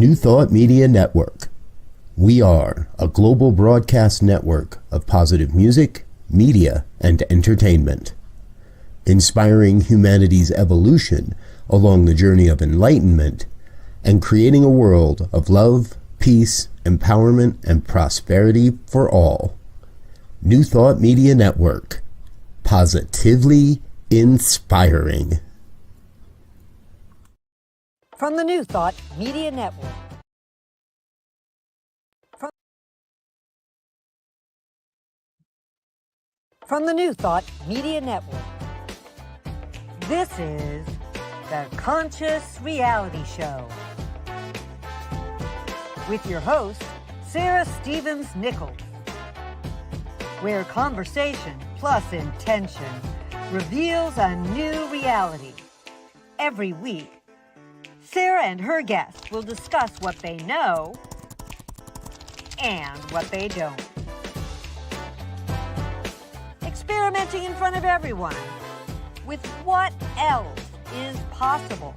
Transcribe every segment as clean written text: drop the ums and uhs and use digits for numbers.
New Thought Media Network. We are a global broadcast network of positive music, media, and entertainment, inspiring humanity's evolution along the journey of enlightenment and creating a world of love, peace, empowerment, and prosperity for all. New Thought Media Network. Positively inspiring. From the New Thought Media Network. From the New Thought Media Network. This is the Conscious Reality Show. With your host, Sara Stevens Nichols. Where conversation plus intention reveals a new reality. Every week, Sara and her guests will discuss what they know and what they don't. Experimenting in front of everyone with what else is possible.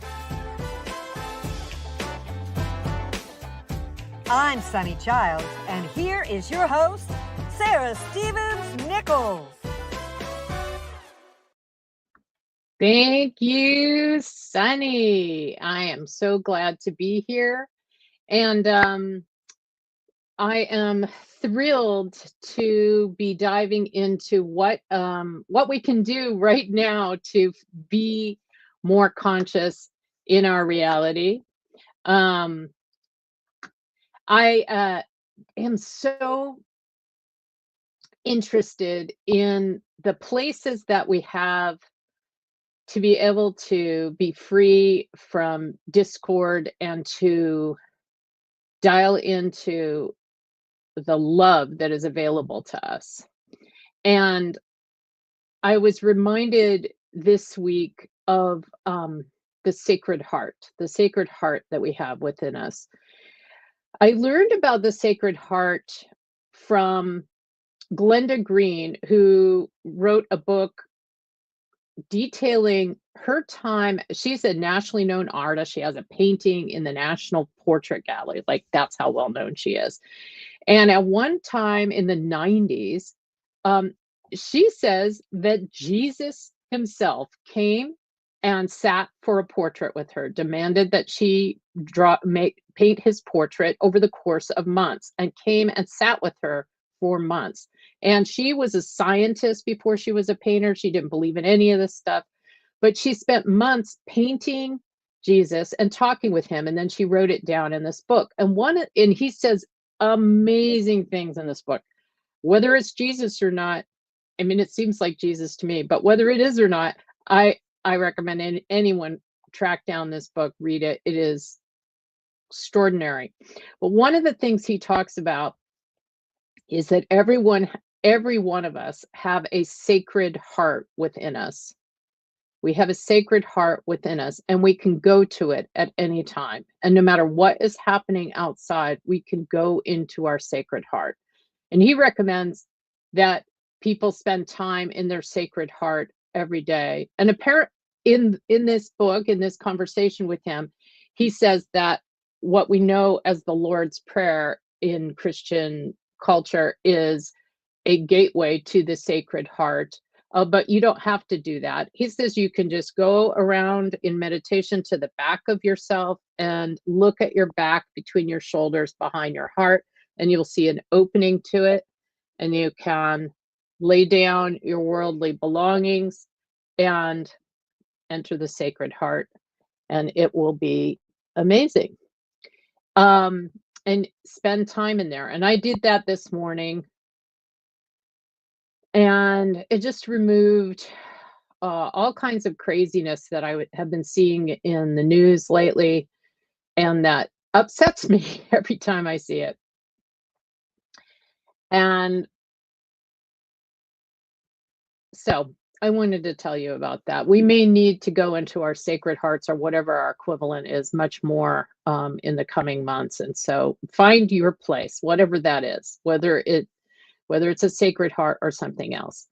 I'm Sunny Childs, and here is your host, Sara Stevens Nichols. Thank you, Sunny. I am so glad to be here. And I am thrilled to be diving into what we can do right now to be more conscious in our reality. I am so interested in the places that we have to be able to be free from discord and to dial into the love that is available to us. And I was reminded this week of the sacred heart that we have within us. I learned about the Sacred Heart from Glenda Green, who wrote a book detailing her time. She's a nationally known artist. She has a painting in the National Portrait Gallery. Like, that's how well known she is. And at one time in the 90s, she says that Jesus himself came and sat for a portrait with her, demanded that she paint his portrait over the course of months, and came and sat with her for months. And she was a scientist before she was a painter. She didn't believe in any of this stuff, but she spent months painting Jesus and talking with him. And then she wrote it down in this book. And he says amazing things in this book, whether it's Jesus or not. I mean, it seems like Jesus to me, but whether it is or not, I recommend anyone track down this book, read it. It is extraordinary. But one of the things he talks about is that every one of us have a sacred heart within us. We have a sacred heart within us, and we can go to it at any time. And no matter what is happening outside, we can go into our sacred heart. And he recommends that people spend time in their sacred heart every day. And in this book, in this conversation with him, he says that what we know as the Lord's Prayer in Christian culture is a gateway to the sacred heart, but you don't have to do that. He says you can just go around in meditation to the back of yourself and look at your back between your shoulders behind your heart, and you'll see an opening to it, and you can lay down your worldly belongings and enter the sacred heart, and it will be amazing. And spend time in there. And I did that this morning, and it just removed all kinds of craziness that I have been seeing in the news lately, and that upsets me every time I see it. And so I wanted to tell you about that. We may need to go into our sacred hearts, or whatever our equivalent is, much more in the coming months. And so find your place, whatever that is, whether it's a sacred heart or something else.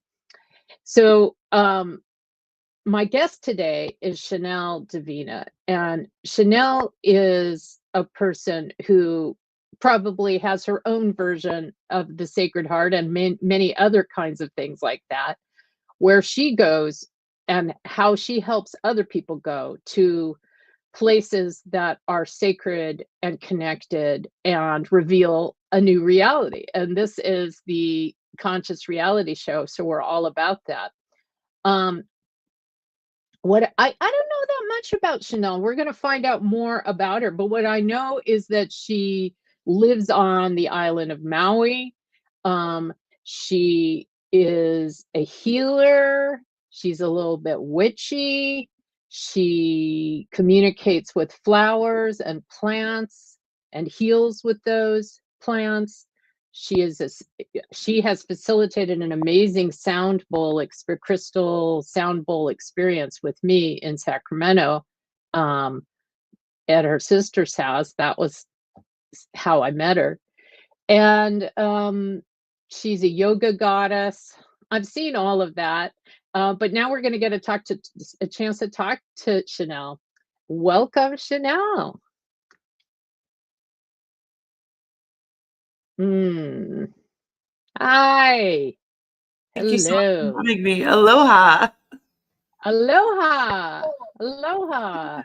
So my guest today is Chanel Davina, and Chanel is a person who probably has her own version of the Sacred Heart and many other kinds of things like that, where she goes and how she helps other people go to places that are sacred and connected and reveal a new reality. And this is the Conscious Reality Show, so we're all about that. What I don't know that much about Chanel. We're going to find out more about her, but what I know is that she lives on the island of Maui. She is a healer. She's a little bit witchy. She communicates with flowers and plants and heals with those plants. She has facilitated an amazing crystal sound bowl experience with me in Sacramento, at her sister's house. That was how I met her. And she's a yoga goddess. I've seen all of that. But now we're going to get a chance to talk to Chanel. Welcome, Chanel. Hi. Thank you so much Hello. for having me. Aloha. Aloha. Aloha.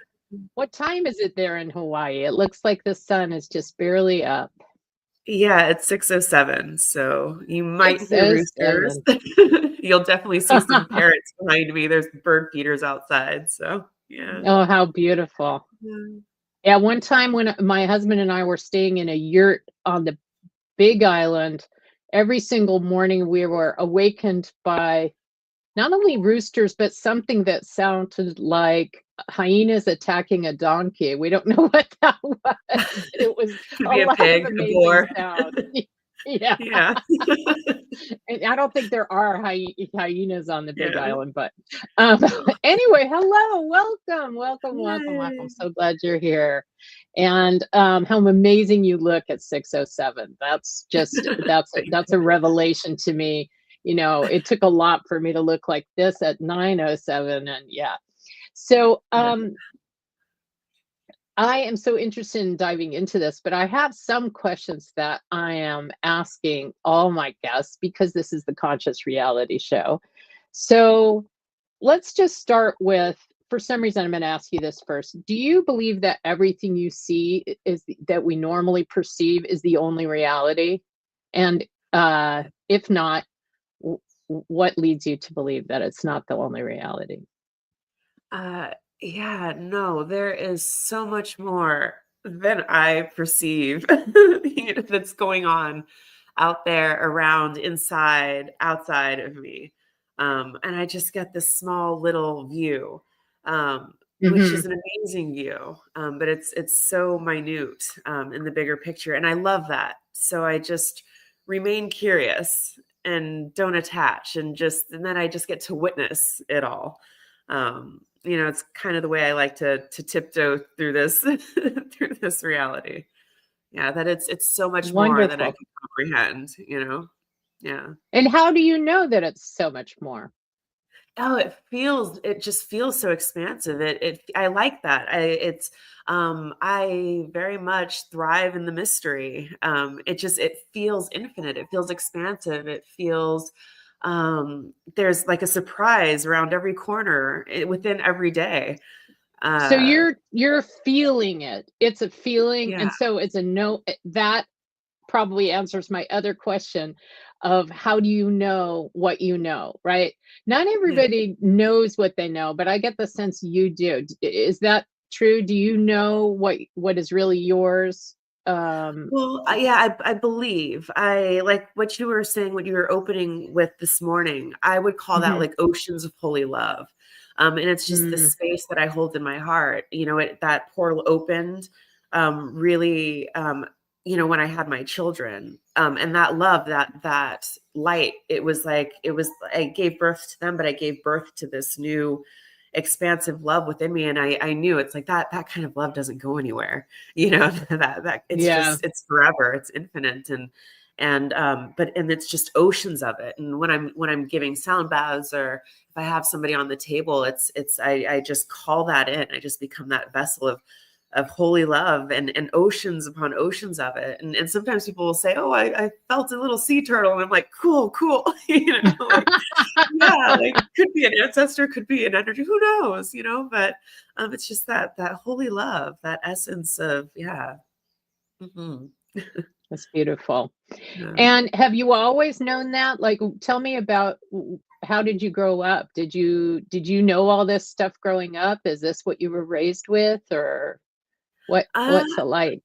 What time is it there in Hawaii? It looks like the sun is just barely up. Yeah, it's 6:07, so you might hear roosters. 6:07. You'll definitely see some parrots behind me. There's bird feeders outside, so yeah. Oh, how beautiful. Yeah, one time when my husband and I were staying in a yurt on the Big Island, every single morning we were awakened by not only roosters, but something that sounded like hyenas attacking a donkey. We don't know what that was. It was Could be a pig, of a amazing boar. sound. Yeah. Yeah. And I don't think there are hyenas on the Big Yeah. Island, but anyway, hello, welcome. So glad you're here. And how amazing you look at 6:07. That's a revelation to me. You know, it took a lot for me to look like this at 9:07, and yeah. So I am so interested in diving into this, but I have some questions that I am asking all my guests because this is the Conscious Reality Show. So let's just start with, for some reason, I'm going to ask you this first. Do you believe that everything you see that we normally perceive is the only reality? And if not, what leads you to believe that it's not the only reality? Yeah, no, there is so much more than I perceive that's going on out there, around, inside, outside of me. And I just get this small little view, which is an amazing view, but it's so minute in the bigger picture. And I love that. So I just remain curious and don't attach, and then I just get to witness it all. It's kind of the way I like to tiptoe through this through this reality. Yeah, that it's so much more than I can comprehend, Yeah. And how do you know that it's so much more? Oh, it just feels so expansive. I like that. I very much thrive in the mystery. It feels infinite. It feels expansive. It feels there's like a surprise around every corner within every day. So you're feeling it. It's a feeling, Yeah. and so it's a no. That probably answers my other question of how do you know what you know, right? Not everybody knows what they know, but I get the sense you do. Is that true? Do you know what is really yours? Well, yeah, I believe I like what you were saying, what you were opening with this morning. I would call that like oceans of holy love. And it's just the space that I hold in my heart. That portal opened really, when I had my children, and that love, that light, it was I gave birth to them, but I gave birth to this new expansive love within me. And I knew it's like that kind of love doesn't go anywhere, that it's just, it's forever, it's infinite. And it's just oceans of it. And when I'm giving sound baths, or if I have somebody on the table, I just call that in. I just become that vessel of holy love and oceans upon oceans of it. And sometimes people will say, oh, I felt a little sea turtle. And I'm like, cool. Like, yeah, like could be an ancestor, could be an energy, who knows, but it's just that holy love, that essence of, yeah. Mm-hmm. That's beautiful. Yeah. And have you always known that? Like, tell me about, how did you grow up? Did you know all this stuff growing up? Is this what you were raised with, or what's it like?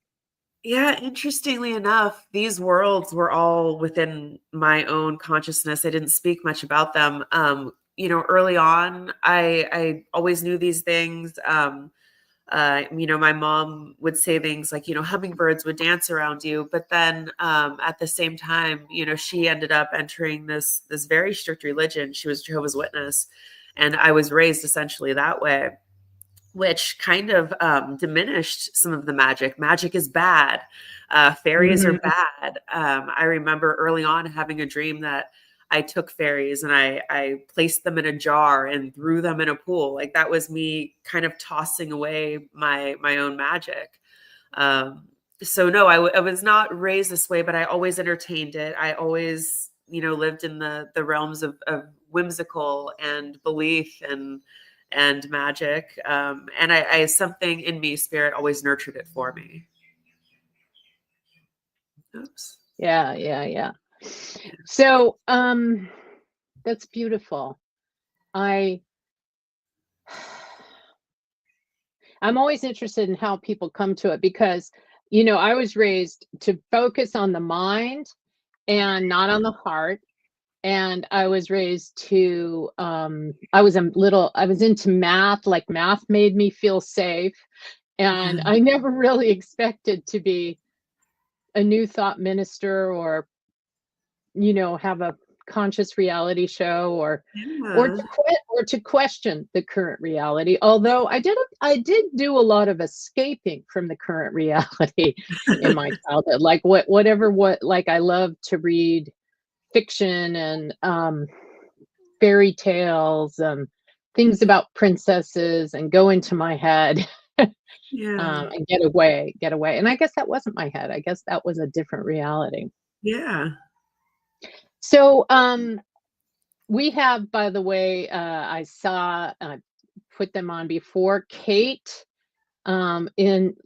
Yeah, interestingly enough, these worlds were all within my own consciousness. I didn't speak much about them. Early on, I always knew these things. My mom would say things like, hummingbirds would dance around you. But then at the same time, she ended up entering this very strict religion. She was Jehovah's Witness. And I was raised essentially that way, which kind of diminished some of the magic. Magic is bad. Fairies are bad. I remember early on having a dream that I took fairies and I placed them in a jar and threw them in a pool. Like that was me kind of tossing away my own magic. So no, I was not raised this way, but I always entertained it. I always, lived in the realms of whimsical and belief and magic. And I something in me, spirit always nurtured it for me. Oops. Yeah. So, that's beautiful. I'm always interested in how people come to it because, I was raised to focus on the mind and not on the heart. And I was raised to, I was into math, like math made me feel safe. And I never really expected to be a new thought minister or, have a conscious reality show or to question the current reality. Although I did do a lot of escaping from the current reality in my childhood. Like like I love to read fiction and fairy tales and things about princesses and go into my head. And get away. And I guess that wasn't my head. I guess that was a different reality. Yeah. So we have, by the way, I saw put them on before, Kate in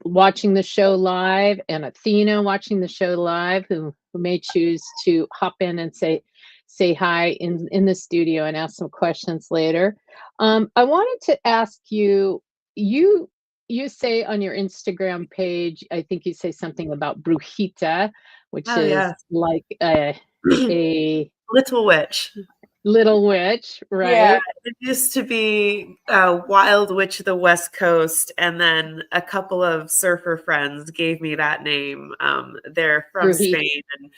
watching the show live, and Athena watching the show live, who may choose to hop in and say hi in the studio and ask some questions later. I wanted to ask you, you say on your Instagram page, I think you say something about brujita, which is like a little witch. Little witch, right? Yeah, it used to be Wild Witch of the West Coast, and then a couple of surfer friends gave me that name. They're from Spain, and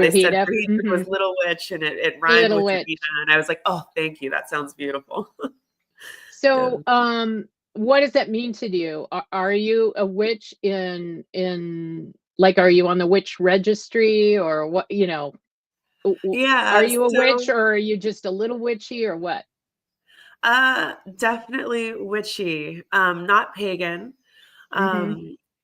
they said Brujita was Little Witch, and it rhymed with Davina, and I was like, oh, thank you, that sounds beautiful. So, what does that mean to you? Are you a witch in like, are you on the witch registry, or what? Are you a witch, or are you just a little witchy, or what? Definitely witchy, not pagan.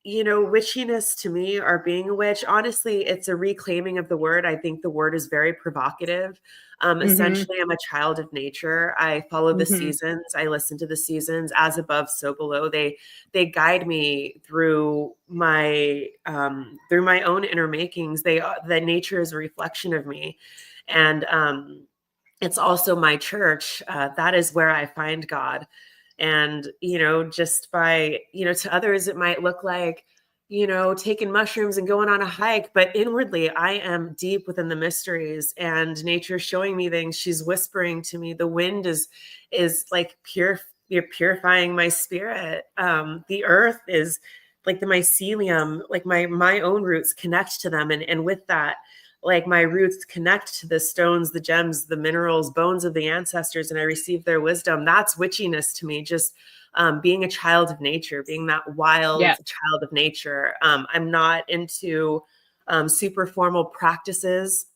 Witchiness to me, or being a witch, honestly, it's a reclaiming of the word. I think the word is very provocative. Essentially, I'm a child of nature. I follow the seasons. I listen to the seasons, as above, so below. They guide me through my own inner makings. That nature is a reflection of me. And it's also my church. That is where I find God. And, just by, to others, it might look like, taking mushrooms and going on a hike, but inwardly I am deep within the mysteries, and nature's showing me things. She's whispering to me. The wind is like you're purifying my spirit. The earth is like the mycelium, like my own roots connect to them. And with that, like my roots connect to the stones, the gems, the minerals, bones of the ancestors, and I receive their wisdom. That's witchiness to me. Just being a child of nature, being that wild child of nature. I'm not into super formal practices.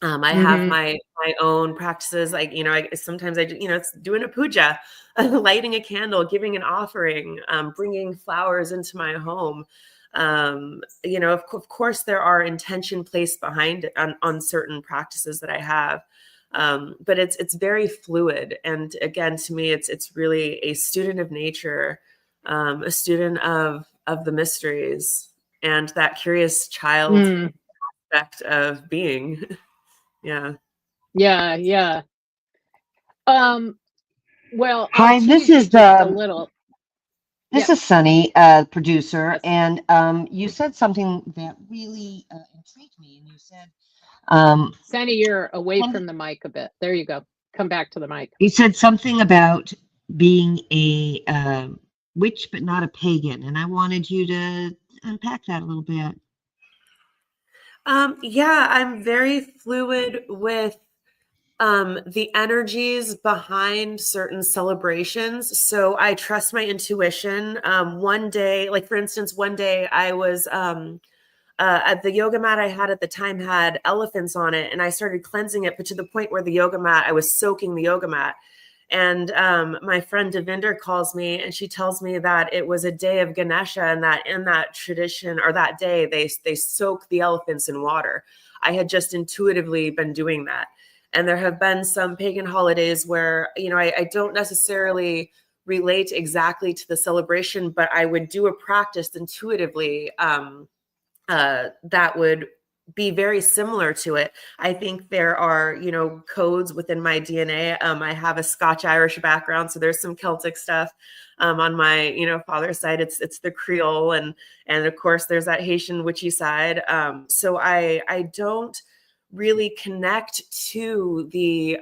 I have my own practices. Like, sometimes I do, it's doing a puja, lighting a candle, giving an offering, bringing flowers into my home. Of course, there are intention placed behind it on certain practices that I have. But it's very fluid. And again, to me, it's really a student of nature, a student of the mysteries, and that curious child aspect of being. Yeah. Yeah. Well, Hi, I'll this tease you is just a little. this Yeah. is Sunny, producer, Yes. and you said something that really intrigued me. And you said Sunny, you're away some- from the mic a bit. There you go. Come back to the mic. you said something about being a witch, but not a pagan, and I wanted you to unpack that a little bit. Yeah, I'm very fluid with the energies behind certain celebrations. So I trust my intuition. One day, like for instance, one day I was at the yoga mat I had at the time had elephants on it, and I started cleansing it, but to the point where the yoga mat, I was soaking the yoga mat. And my friend Devinder calls me and she tells me that it was a day of Ganesha, and that in that tradition or that day, they soak the elephants in water. I had just intuitively been doing that. And there have been some pagan holidays where, I don't necessarily relate exactly to the celebration, but I would do a practice intuitively that would be very similar to it. I think there are, codes within my DNA. I have a Scotch-Irish background, so there's some Celtic stuff. On my, father's side, it's the Creole, and of course there's that Haitian witchy side. So I don't really connect to the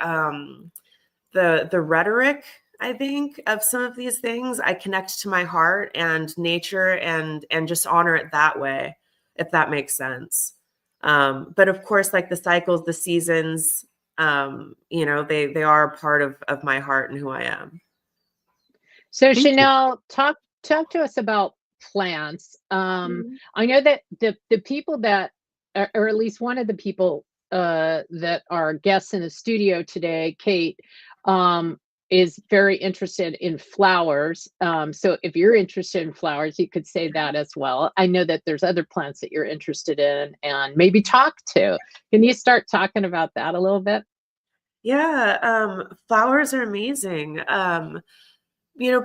rhetoric, I think, of some of these things. I connect to my heart and nature, and just honor it that way, if that makes sense. But of course, like the cycles, the seasons, they are a part of my heart and who I am. So Thank you. Chanel, talk to us about plants. I know that the people that, or at least one of the people that are guests in the studio today, Kate, is very interested in flowers. So if you're interested in flowers, you could say that as well. I know that there's other plants that you're interested in and maybe talk to. Can you start talking about that a little bit? Yeah, flowers are amazing.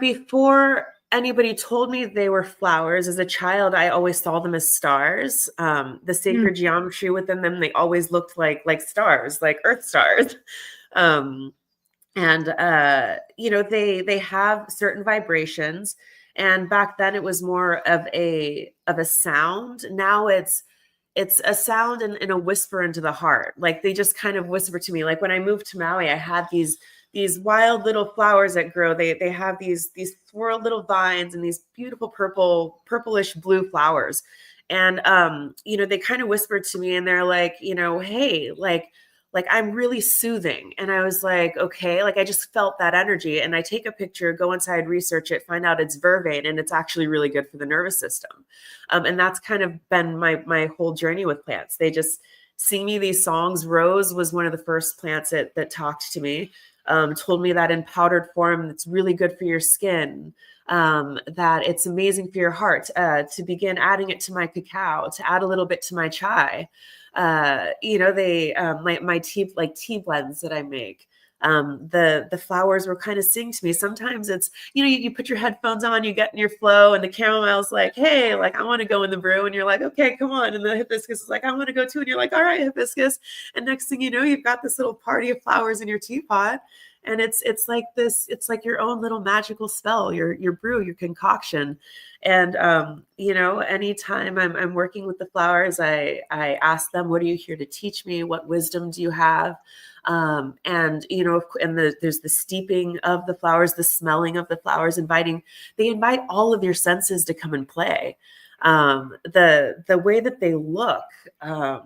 Before anybody told me they were flowers, as a child, I always saw them as stars. The sacred geometry within them, they always looked like stars, like Earth stars. And they have certain vibrations. And back then it was more of a sound. Now it's a sound and a whisper into the heart. Like they just kind of whisper to me. Like when I moved to Maui, I had these wild little flowers that grow. They have these swirl little vines and these beautiful purplish blue flowers. And they kind of whispered to me, and they're like, hey, like I'm really soothing. And I was like, okay, like I just felt that energy. And I take a picture, go inside, research it, find out it's vervain, and it's actually really good for the nervous system. And that's kind of been my whole journey with plants. They just sing me these songs. Rose was one of the first plants that talked to me, told me that in powdered form, it's really good for your skin, that it's amazing for your heart, to begin adding it to my cacao, to add a little bit to my chai. My tea blends that I make. The flowers were kind of sing to me. Sometimes it's, you put your headphones on, you get in your flow, and the chamomile's like, hey, like I want to go in the brew, and you're like, okay, come on. And the hibiscus is like, I want to go too. And you're like, all right, hibiscus. And next thing you know, you've got this little party of flowers in your teapot. And it's like this, it's like your own little magical spell, your brew, your concoction. And, anytime I'm working with the flowers, I ask them, what are you here to teach me? What wisdom do you have? And there's the steeping of the flowers, the smelling of the flowers, they invite all of your senses to come and play. The way that they look, I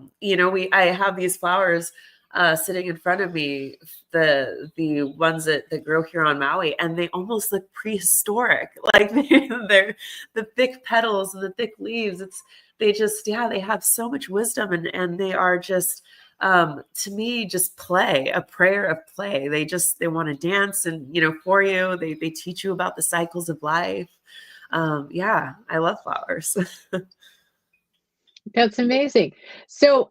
have these flowers sitting in front of me, the ones that grow here on Maui, and they almost look prehistoric. Like they're the thick petals and the thick leaves. They have so much wisdom, and they are just to me, just play, a prayer of play. They want to dance and, for you, they teach you about the cycles of life. Yeah, I love flowers. That's amazing. So,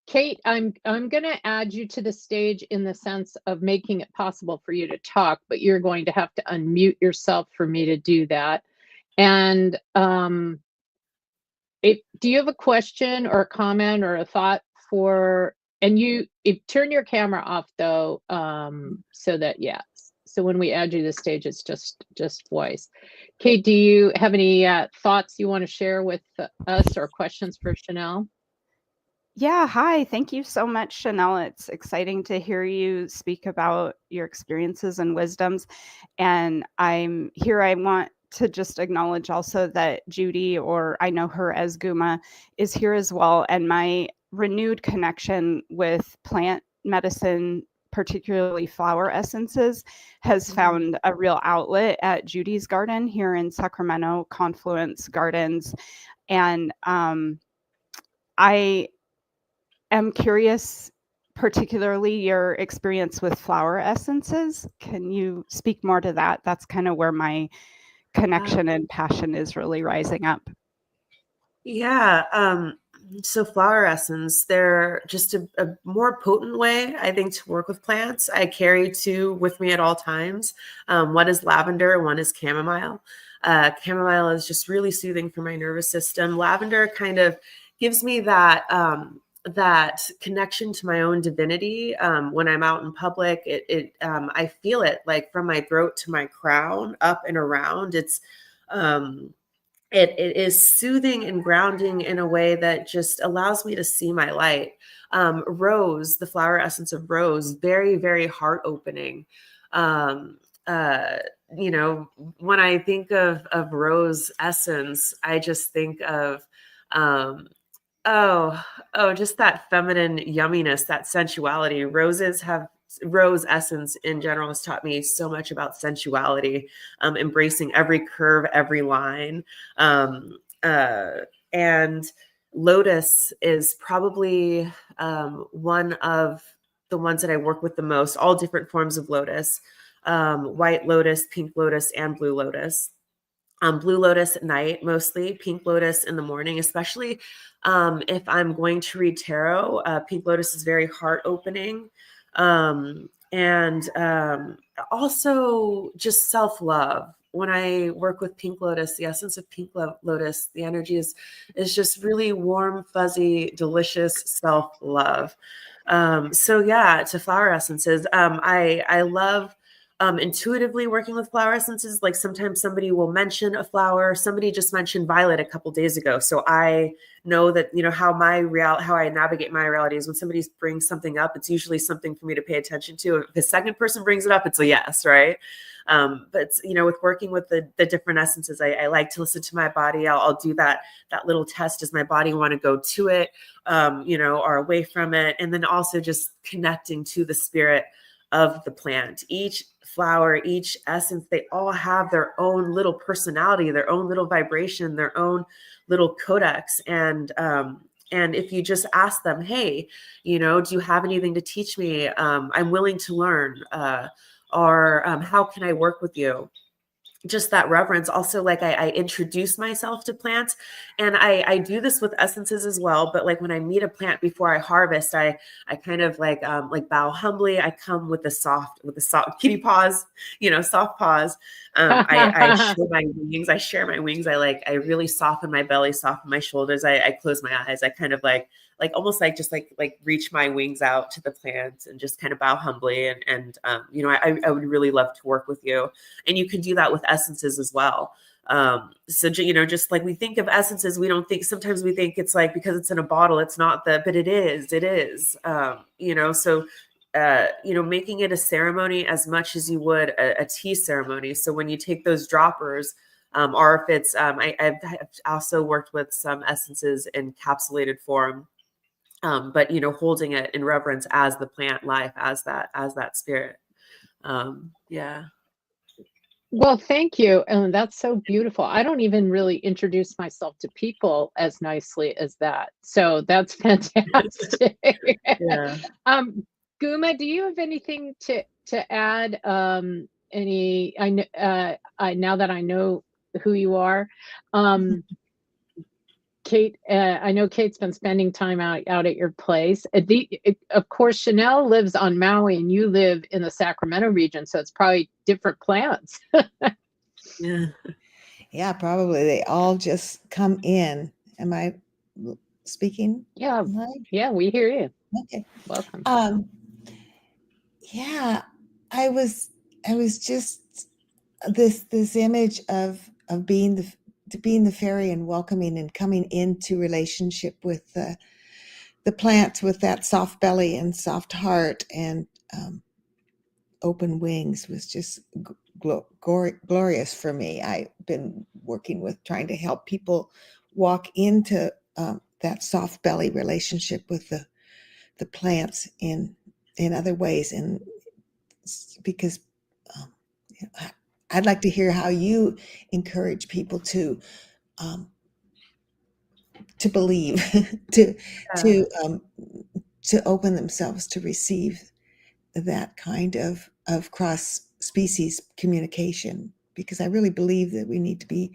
Kate, I'm going to add you to the stage in the sense of making it possible for you to talk, but you're going to have to unmute yourself for me to do that. And do you have a question or a comment or a thought for? And turn your camera off though, so that So when we add you to the stage, it's just voice. Kate, do you have any thoughts you want to share with us or questions for Chanel? Yeah, hi. Thank you so much, Chanel. It's exciting to hear you speak about your experiences and wisdoms. And I want to just acknowledge also that Judy, or I know her as Guma, is here as well. And my renewed connection with plant medicine, particularly flower essences, has found a real outlet at Judy's garden here in Sacramento, Confluence Gardens. And I'm curious, particularly your experience with flower essences. Can you speak more to that? That's kind of where my connection and passion is really rising up. Yeah. So flower essence, they're just a more potent way, I think, to work with plants. I carry two with me at all times. One is lavender and one is chamomile. Chamomile is just really soothing for my nervous system. Lavender kind of gives me that connection to my own divinity. When I'm out in public, I feel it like from my throat to my crown, up and around. It is soothing and grounding in a way that just allows me to see my light. Rose, the flower essence of rose, very, very heart opening. When I think of rose essence, I just think of, just that feminine yumminess, that sensuality. Rose essence in general has taught me so much about sensuality, embracing every curve, every line. And lotus is probably one of the ones that I work with the most, all different forms of lotus, white lotus, pink lotus, and blue lotus. Blue lotus at night, mostly pink lotus in the morning, especially if I'm going to read tarot. Pink lotus is very heart opening. And also just self-love. When I work with pink lotus, the essence of pink lotus, the energy is just really warm, fuzzy, delicious self-love. So yeah, to flower essences, I love intuitively working with flower essences. Like sometimes somebody will mention a flower. Somebody just mentioned violet a couple days ago. So I know that, how I navigate my reality is when somebody brings something up, it's usually something for me to pay attention to. If the second person brings it up, it's a yes, right? But with working with the different essences, I like to listen to my body. I'll do that little test. Does my body want to go to it, or away from it? And then also just connecting to the spirit of the plant. Each flower, each essence, they all have their own little personality, their own little vibration, their own little codex. And if you just ask them, hey, do you have anything to teach me? I'm willing to learn. Or how can I work with you? Just that reverence. Also, like I introduce myself to plants, and I do this with essences as well. But like when I meet a plant before I harvest, I kind of like bow humbly. I come with the soft kitty paws, soft paws. I show my wings. I share my wings. I really soften my belly, soften my shoulders. I close my eyes. I kind of like almost like just like reach my wings out to the plant and just kind of bow humbly. And I would really love to work with you. And you can do that with essences as well. So, just like we think of essences, sometimes we think it's like, because it's in a bottle, it's not but it is, so, making it a ceremony as much as you would a tea ceremony. So when you take those droppers, or if it's, I've also worked with some essences in encapsulated form, but holding it in reverence as the plant life, as that spirit. Yeah. Well, thank you. And that's so beautiful. I don't even really introduce myself to people as nicely as that. So that's fantastic. Yeah. Guma, do you have anything to add? Any I now that I know who you are. Kate, I know Kate's been spending time out at your place. Of course, Chanel lives on Maui and you live in the Sacramento region, so it's probably different plants. Yeah. Yeah, probably. They all just come in. Am I speaking? Yeah, Right? yeah, we hear you. Okay. Welcome. Yeah, I was just this image of being the fairy and welcoming and coming into relationship with the plants with that soft belly and soft heart and open wings was just glorious for me. I've been working with trying to help people walk into that soft belly relationship with the plants in other ways, and because um, I'd like to hear how you encourage people to believe, to to um, to open themselves to receive that kind of cross species communication, because I really believe that we need to be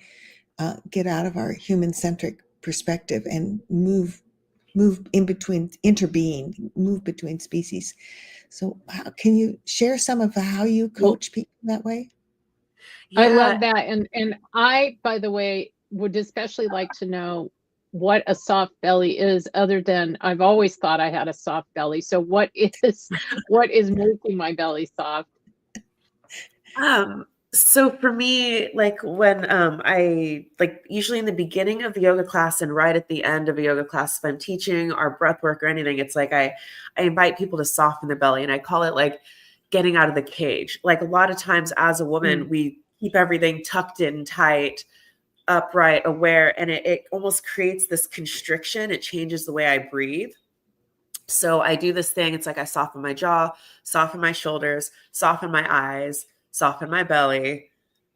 get out of our human centric perspective and move in between, interbeing, move between species. So can you share some of how you Well, coach people that way? I Yeah. love that. And I, by the way, would especially like to know what a soft belly is, other than I've always thought I had a soft belly. So what is making my belly soft? So for me, like when I like usually in the beginning of the yoga class and right at the end of a yoga class, if I'm teaching or breath work or anything, it's like I invite people to soften their belly, and I call it like getting out of the cage. Like a lot of times as a woman, we keep everything tucked in tight, upright, aware, and it almost creates this constriction. It changes the way I breathe. So I do this thing. It's like I soften my jaw, soften my shoulders, soften my eyes, soften my belly,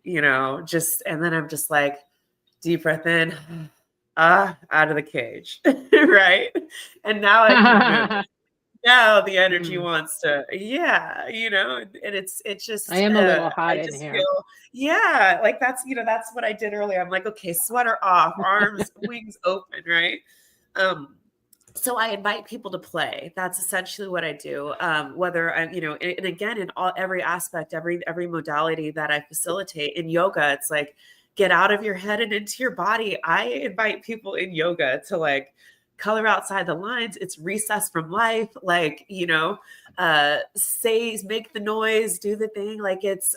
and then I'm just like, deep breath in, out of the cage, right? And now I can move. Now the energy wants to, and it's just, I am a little hot I in just here. feel, like that's what I did earlier. I'm like, okay, sweater off, arms, wings open, right? So I invite people to play. That's essentially what I do. Whether I'm, and again, in every aspect, every modality that I facilitate in yoga, it's like, get out of your head and into your body. I invite people in yoga to like color outside the lines. It's recess from life. Like, make the noise, do the thing. Like it's,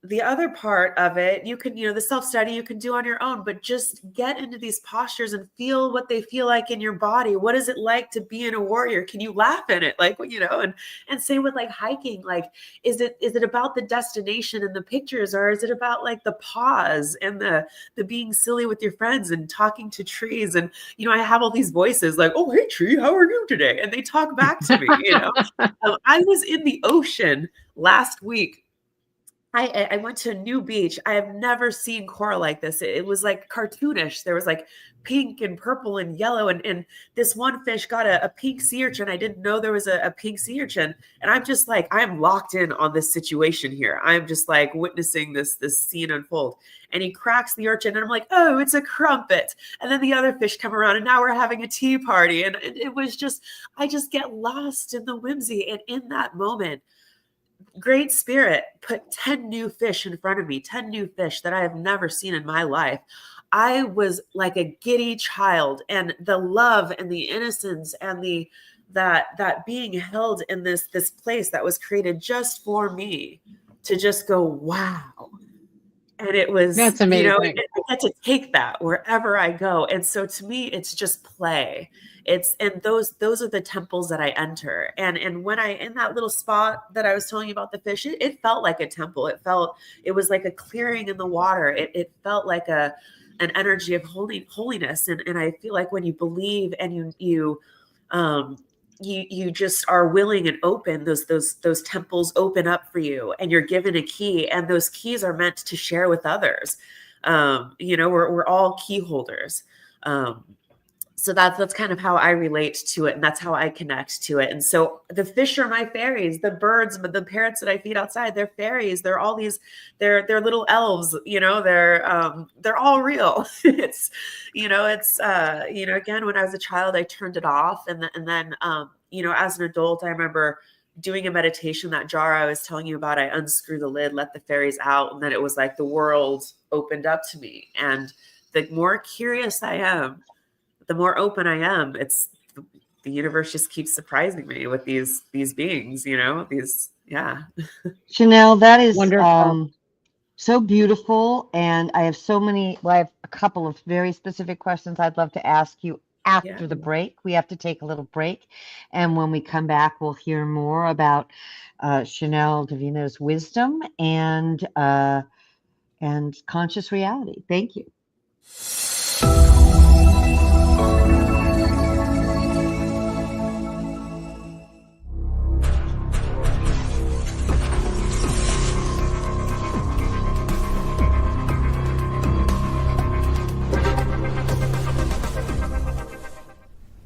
the other part of it, you can, the self-study you can do on your own, but just get into these postures and feel what they feel like in your body. What is it like to be in a warrior? Can you laugh in it? Like, and same with like hiking. Like, is it about the destination and the pictures, or is it about like the pause and the being silly with your friends and talking to trees? And, I have all these voices like, oh, hey tree, how are you today? And they talk back to me, I was in the ocean last week. I went to a new beach. I have never seen coral like this. It was like cartoonish. There was like pink and purple and yellow. And this one fish got a pink sea urchin. I didn't know there was a pink sea urchin. And I'm just like, I'm locked in on this situation here. I'm just like witnessing this scene unfold. And he cracks the urchin and I'm like, oh, it's a crumpet. And then the other fish come around and now we're having a tea party. And it was just, I just get lost in the whimsy. And in that moment, Great Spirit put 10 new fish in front of me, 10 new fish that I have never seen in my life. I was like a giddy child, and the love and the innocence and that being held in this place that was created just for me to just go, wow. And it was, That's amazing. I get to take that wherever I go. And so to me, it's just play. And those are the temples that I enter. And when in that little spot that I was telling you about the fish, it felt like a temple. It was like a clearing in the water. It felt like an energy of holiness. And I feel like when you believe and you you just are willing and open, those temples open up for you, and you're given a key, and those keys are meant to share with others. We're all key holders. So that's kind of how I relate to it, and that's how I connect to it. And so the fish are my fairies, the birds, the parrots that I feed outside, they're fairies. They're all these, they're little elves, they're all real. Again, when I was a child, I turned it off. And then, as an adult, I remember doing a meditation, that jar I was telling you about, I unscrew the lid, let the fairies out. And then it was like the world opened up to me. And the more curious I am, the more open I am, the universe just keeps surprising me with these beings, yeah. Chanel, that is Wonderful. so beautiful. And I have I have a couple of very specific questions I'd love to ask you after the break. We have to take a little break. And when we come back, we'll hear more about Chanel Davina's wisdom and conscious reality. Thank you.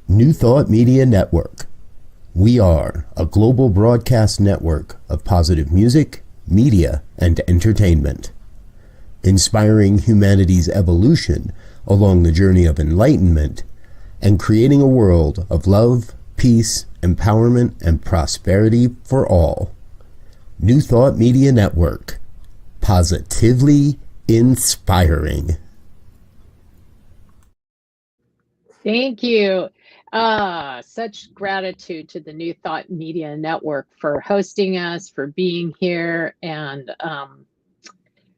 New Thought Media Network. We are a global broadcast network of positive music, media, and entertainment, inspiring humanity's evolution along the journey of enlightenment and creating a world of love, peace, empowerment, and prosperity for all. New Thought Media Network. Positively inspiring. Thank you. Such gratitude to the New Thought Media Network for hosting us, for being here, and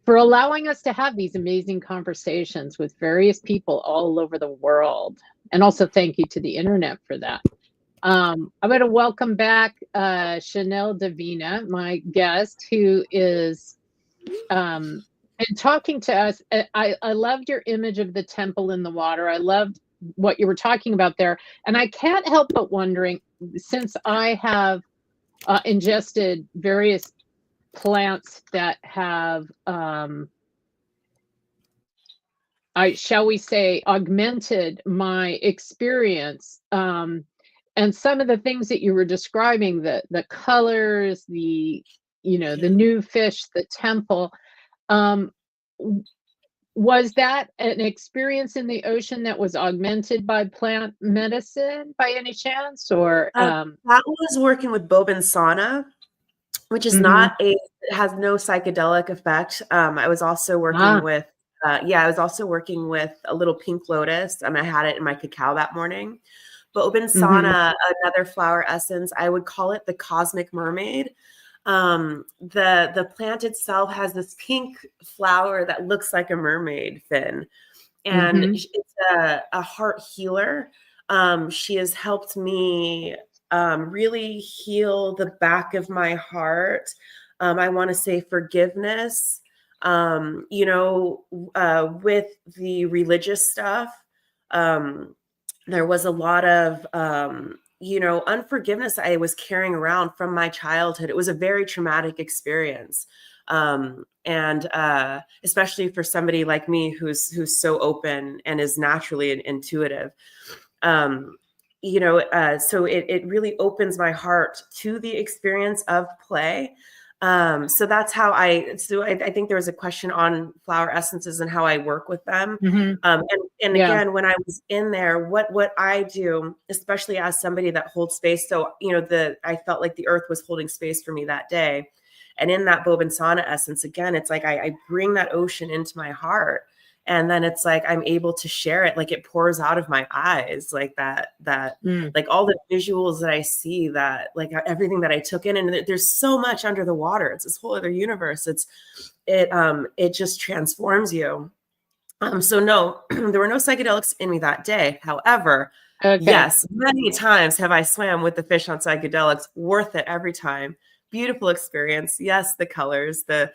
for allowing us to have these amazing conversations with various people all over the world. And also thank you to the internet for that. I'm going to welcome back Chanel Davina, my guest, who is and talking to us. I loved your image of the temple in the water. I loved what you were talking about there. And I can't help but wondering, since I have ingested various plants that have, shall we say, augmented my experience, and some of the things that you were describing, the colors, the new fish, the temple, was that an experience in the ocean that was augmented by plant medicine by any chance? Or that was working with Bobin sauna, which is it has no psychedelic effect. I was also working with I was also working with a little pink lotus. I had it in my cacao that morning. Bobin sauna, another flower essence, I would call it the cosmic mermaid. The plant itself has this pink flower that looks like a mermaid fin, and it's a heart healer. She has helped me really heal the back of my heart. I want to say forgiveness, with the religious stuff. There was a lot of unforgiveness I was carrying around from my childhood. It was a very traumatic experience. And especially for somebody like me who's so open and is naturally intuitive. So it really opens my heart to the experience of play. So that's how I think there was a question on flower essences and how I work with them. Again, when I was in there, what I do, especially as somebody that holds space. So, I felt like the earth was holding space for me that day. And in that Bobin sauna essence, again, it's like, I bring that ocean into my heart. And then it's like, I'm able to share it. Like it pours out of my eyes, like like all the visuals that I see, that like everything that I took in, and there's so much under the water. It's this whole other universe. It just transforms you. So no, there were no psychedelics in me that day. However, yes, many times have I swam with the fish on psychedelics. Worth it every time. Beautiful experience. Yes, the colors, the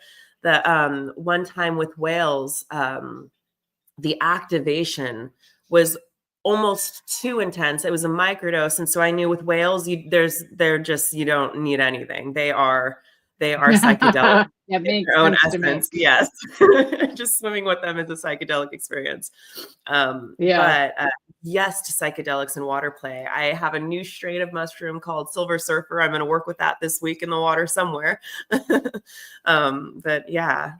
one time with whales, the activation was almost too intense. It was a microdose. And so I knew with whales, you don't need anything. They are psychedelic That in makes their own sense to me. essence. Yes. Just swimming with them is a psychedelic experience. Yeah. But yes to psychedelics and water play. I have a new strain of mushroom called Silver Surfer. I'm going to work with that this week in the water somewhere. But yeah.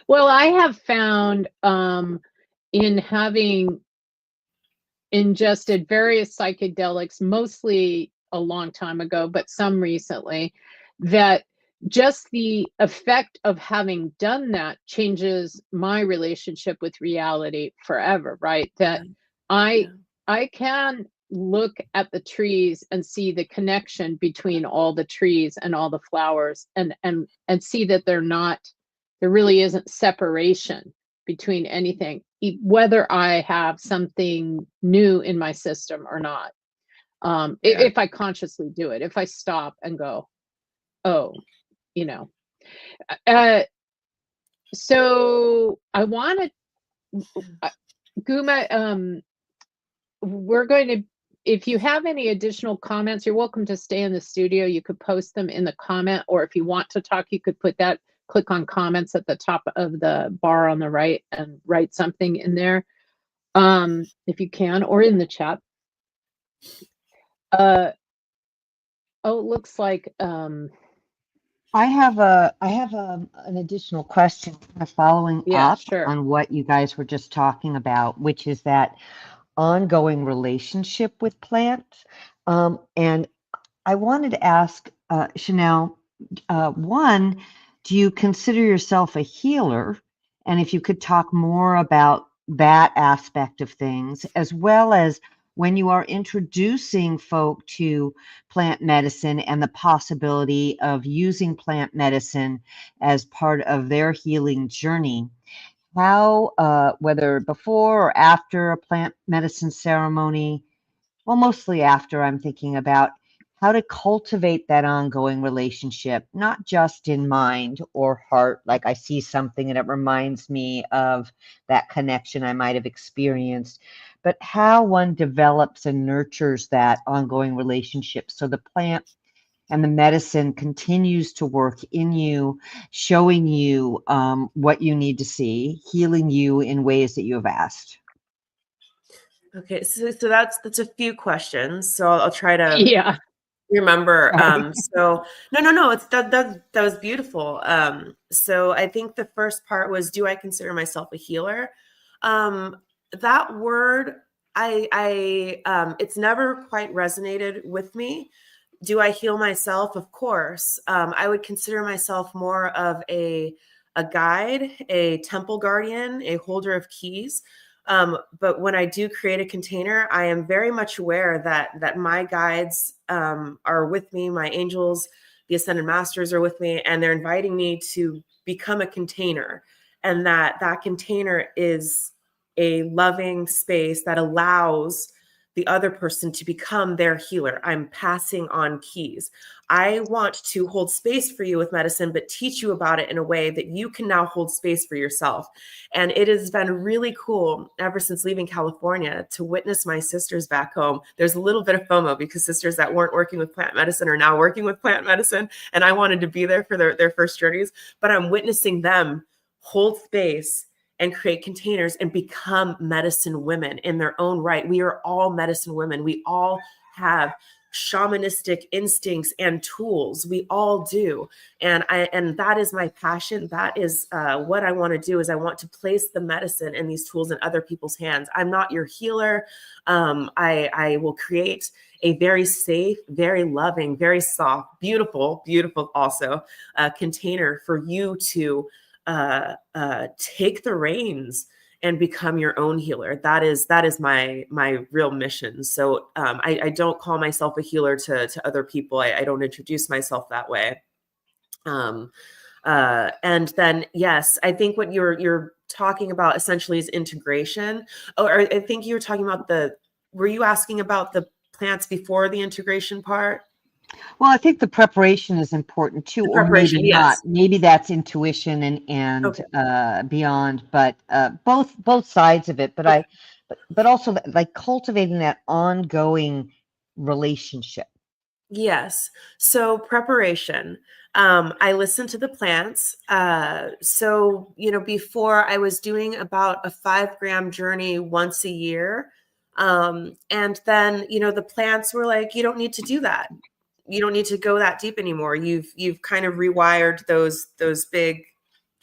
Well, I have found in having ingested various psychedelics, mostly a long time ago, but some recently, that just the effect of having done that changes my relationship with reality forever, right? That I can look at the trees and see the connection between all the trees and all the flowers, and see that there really isn't separation between anything, whether I have something new in my system or not. If I consciously do it, if I stop and go, oh, so I want to, Guma, we're going to, if you have any additional comments, you're welcome to stay in the studio. You could post them in the comment, or if you want to talk, you could click on comments at the top of the bar on the right and write something in there, if you can, or in the chat. It looks like I have an additional question following up on what you guys were just talking about, which is that ongoing relationship with plants. And I wanted to ask Chanel, one, do you consider yourself a healer? And if you could talk more about that aspect of things, as well as when you are introducing folk to plant medicine and the possibility of using plant medicine as part of their healing journey, how, whether before or after a plant medicine ceremony, well, mostly after, I'm thinking about how to cultivate that ongoing relationship, not just in mind or heart, like I see something and it reminds me of that connection I might have experienced, but how one develops and nurtures that ongoing relationship so the plant and the medicine continues to work in you, showing you what you need to see, healing you in ways that you have asked. Okay, so that's a few questions. So I'll try to remember. So no, it's that was beautiful. So I think the first part was, do I consider myself a healer? That word, it's never quite resonated with me. Do I heal myself? Of course. I would consider myself more of a guide, a temple guardian, a holder of keys. But when I do create a container, I am very much aware that my guides are with me, my angels, the ascended masters are with me, and they're inviting me to become a container. And that container is a loving space that allows the other person to become their healer. I'm passing on keys. I want to hold space for you with medicine, but teach you about it in a way that you can now hold space for yourself. And it has been really cool ever since leaving California to witness my sisters back home. There's a little bit of FOMO because sisters that weren't working with plant medicine are now working with plant medicine. And I wanted to be there for their first journeys, but I'm witnessing them hold space and create containers and become medicine women in their own right. We are all medicine women. We all have shamanistic instincts and tools. We all do. And that is my passion. That is what I want to do, is I want to place the medicine and these tools in other people's hands. I'm not your healer. I will create a very safe, very loving, very soft, beautiful also container for you to take the reins and become your own healer. That is my real mission. So I don't call myself a healer to other people. I don't introduce myself that way. And then, yes, I think what you're talking about essentially is integration. Or I think you were talking about were you asking about the plants before the integration part? Well, I think the preparation is important too, or maybe not. Maybe that's intuition and beyond, but both sides of it. But but also like cultivating that ongoing relationship. Yes. So preparation. I listen to the plants. So, before I was doing about a 5-gram journey once a year. And then, the plants were like, you don't need to do that. You don't need to go that deep anymore. You've kind of rewired those big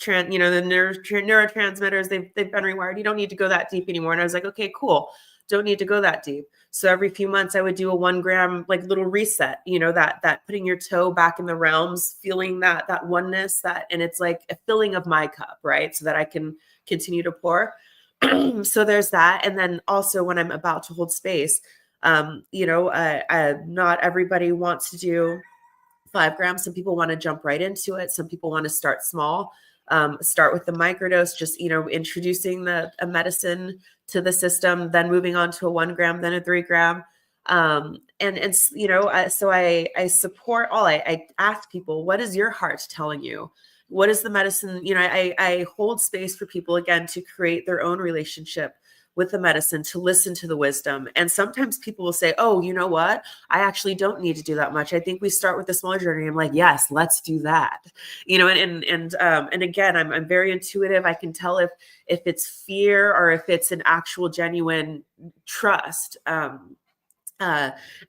the neurotransmitters, they've been rewired. You don't need to go that deep anymore. And I was like, okay, cool. Don't need to go that deep. So every few months I would do a 1 gram, like little reset, that putting your toe back in the realms, feeling that oneness, and it's like a filling of my cup, right? So that I can continue to pour. So there's that. And then also when I'm about to hold space, not everybody wants to do 5 grams. Some people want to jump right into it. Some people want to start small. Start with the microdose, just, introducing a medicine to the system, then moving on to a 1 gram, then a 3 gram. So I support all. I ask people, what is your heart telling you? What is the medicine? I hold space for people, again, to create their own relationship with the medicine, to listen to the wisdom. And sometimes people will say, oh, you know what? I actually don't need to do that much. I think we start with the smaller journey. I'm like, yes, let's do that. And again, I'm very intuitive. I can tell if it's fear or if it's an actual genuine trust. And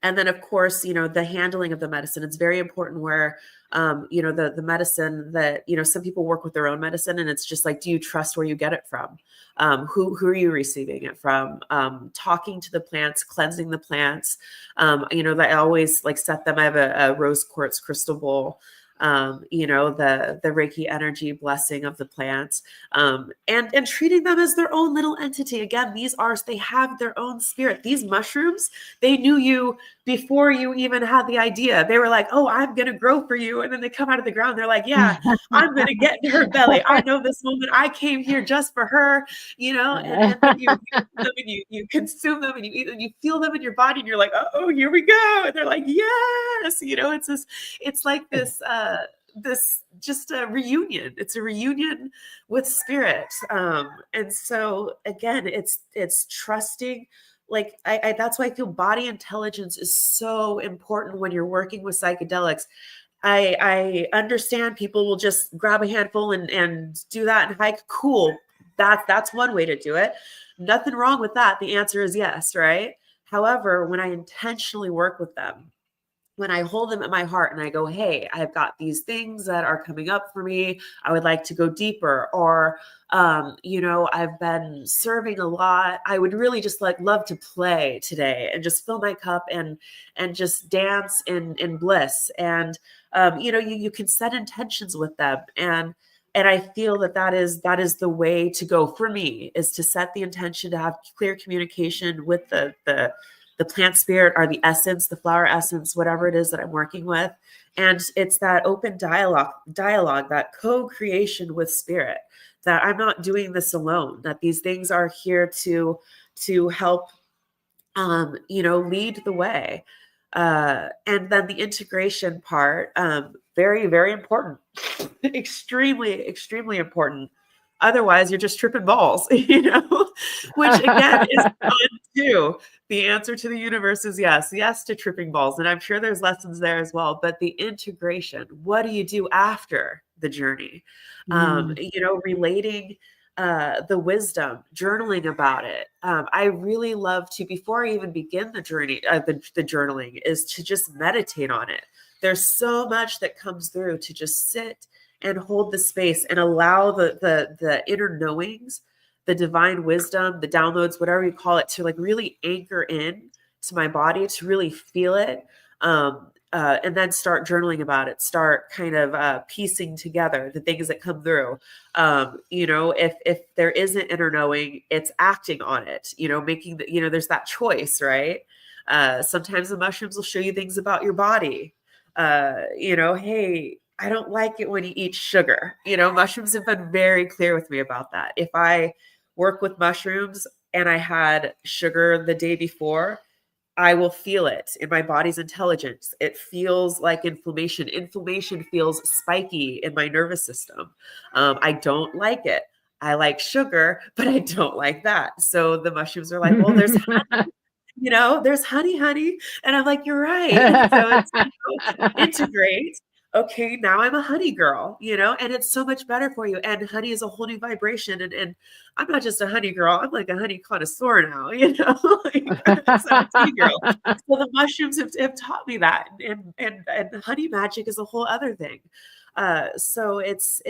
then of course, the handling of the medicine, it's very important where, the medicine that, some people work with their own medicine, and it's just like, do you trust where you get it from? Who are you receiving it from? Talking to the plants, cleansing the plants. That I always like set them. I have a rose quartz crystal bowl, the Reiki energy blessing of the plants, and treating them as their own little entity. Again, they have their own spirit. These mushrooms, they knew you before you even had the idea. They were like, oh, I'm going to grow for you. And then they come out of the ground. They're like, yeah, I'm going to get in her belly. I know this woman. I came here just for her, and then you consume them and you eat and you feel them in your body and you're like, oh, here we go. And they're like, yes, it's like this just a reunion. It's a reunion with spirit. And so again, it's trusting. Like that's why I feel body intelligence is so important when you're working with psychedelics. I understand people will just grab a handful and do that and hike. Cool. That's one way to do it. Nothing wrong with that. The answer is yes, right? However, when I intentionally work with them, when I hold them at my heart and I go, hey, I've got these things that are coming up for me. I would like to go deeper. Or, I've been serving a lot. I would really just love to play today and just fill my cup and just dance in bliss. And, you can set intentions with them. And I feel that is the way to go for me, is to set the intention to have clear communication with the plant spirit or the essence, the flower essence, whatever it is that I'm working with. And it's that open dialogue, that co-creation with spirit, that I'm not doing this alone, that these things are here to help, lead the way. And then the integration part, very, very important, extremely, extremely important. Otherwise, you're just tripping balls, which again is fun too. The answer to the universe is yes to tripping balls. And I'm sure there's lessons there as well. But the integration, what do you do after the journey? Relating the wisdom, journaling about it. I really love to, before I even begin the journey, the journaling, is to just meditate on it. There's so much that comes through to just sit and hold the space and allow the inner knowings, the divine wisdom, the downloads, whatever you call it, to really anchor in to my body, to really feel it. And then start journaling about it, start kind of piecing together the things that come through. If there isn't inner knowing, it's acting on it, making there's that choice, right? Sometimes the mushrooms will show you things about your body. Hey, I don't like it when you eat sugar. Mushrooms have been very clear with me about that. If I work with mushrooms and I had sugar the day before, I will feel it in my body's intelligence. It feels like inflammation. Inflammation feels spiky in my nervous system. I don't like it. I like sugar, but I don't like that. So the mushrooms are like, well, there's honey, there's honey. And I'm like, you're right. So it's integrate. Okay, now I'm a honey girl, and it's so much better for you. And honey is a whole new vibration. And I'm not just a honey girl, I'm like a honey connoisseur now, so I'm a tea girl. So the mushrooms have taught me that. And honey magic is a whole other thing. So it's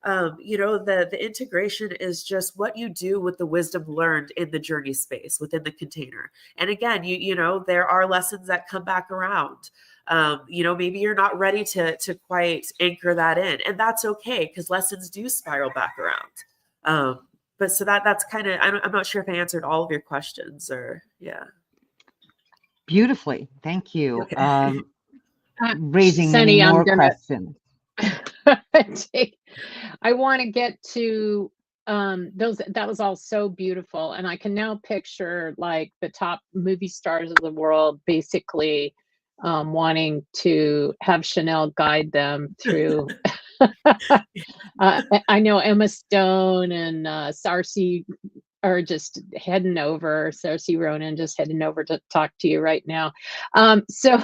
the integration is just what you do with the wisdom learned in the journey space within the container. And again, there are lessons that come back around. Maybe you're not ready to quite anchor that in, and that's okay, because lessons do spiral back around. But so that's kind of, I'm not sure if I answered all of your questions or, yeah. Beautifully. Thank you. Okay. Raising many more questions. I want to get to that was all so beautiful, and I can now picture like the top movie stars of the world basically wanting to have Chanel guide them through. I know Emma Stone and Saoirse are just heading over. Saoirse Ronan just heading over to talk to you right now. So